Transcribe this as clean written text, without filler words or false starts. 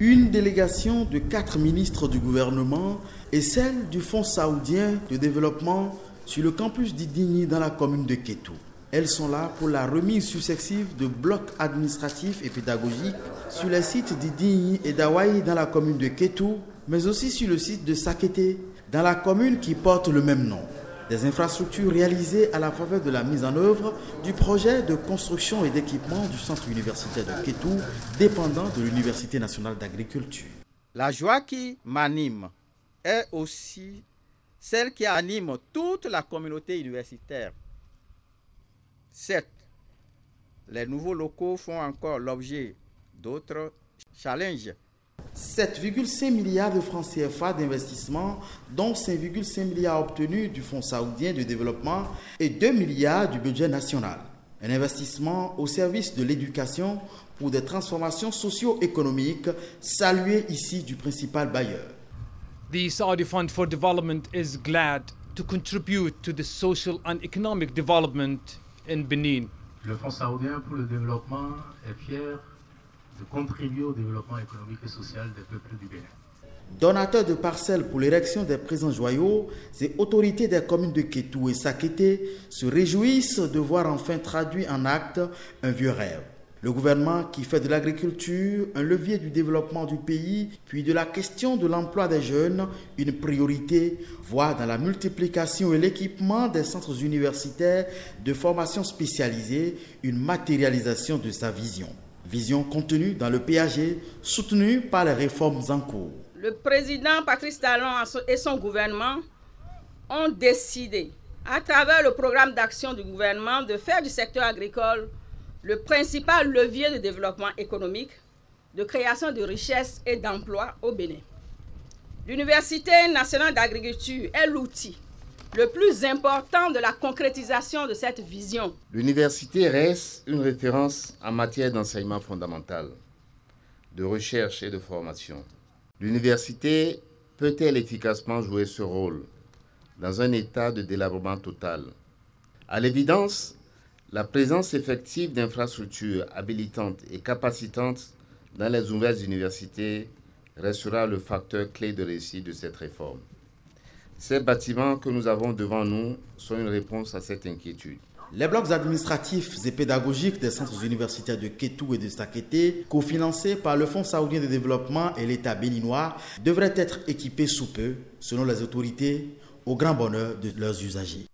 Une délégation de 4 ministres du gouvernement et celle du Fonds saoudien de développement sur le campus d'Idigny dans la commune de Kétou. Elles sont là pour la remise successive de blocs administratifs et pédagogiques sur les sites d'Idigny et d'Awaï dans la commune de Kétou, mais aussi sur le site de Sakété dans la commune qui porte le même nom. Des infrastructures réalisées à la faveur de la mise en œuvre du projet de construction et d'équipement du centre universitaire de Kétou, dépendant de l'Université nationale d'agriculture. La joie qui m'anime est aussi celle qui anime toute la communauté universitaire. Certes, les nouveaux locaux font encore l'objet d'autres challenges. 7,5 milliards de francs CFA d'investissement, dont 5,5 milliards obtenus du Fonds saoudien de développement et 2 milliards du budget national. Un investissement au service de l'éducation pour des transformations socio-économiques, salué ici du principal bailleur. The Saudi Fund for Development is glad to contribute to the social and economic development in Benin. Le Fonds saoudien pour le développement est fier de contribuer au développement économique et social des peuples du Bénin. Donateurs de parcelles pour l'érection des présents joyaux, ces autorités des communes de Kétou et Sakété se réjouissent de voir enfin traduit en actes un vieux rêve. Le gouvernement qui fait de l'agriculture un levier du développement du pays, puis de la question de l'emploi des jeunes, une priorité, voit dans la multiplication et l'équipement des centres universitaires de formation spécialisée une matérialisation de sa vision. Vision contenue dans le PAG, soutenue par les réformes en cours. Le président Patrice Talon et son gouvernement ont décidé, à travers le programme d'action du gouvernement, de faire du secteur agricole le principal levier de développement économique, de création de richesses et d'emplois au Bénin. L'Université nationale d'agriculture est l'outil le plus important de la concrétisation de cette vision. L'université reste une référence en matière d'enseignement fondamental, de recherche et de formation. L'université peut-elle efficacement jouer ce rôle dans un état de délabrement total? À l'évidence, la présence effective d'infrastructures habilitantes et capacitantes dans les nouvelles universités restera le facteur clé de réussite de cette réforme. Ces bâtiments que nous avons devant nous sont une réponse à cette inquiétude. Les blocs administratifs et pédagogiques des centres universitaires de Kétou et de Sakété, cofinancés par le Fonds saoudien de développement et l'État béninois, devraient être équipés sous peu, selon les autorités, au grand bonheur de leurs usagers.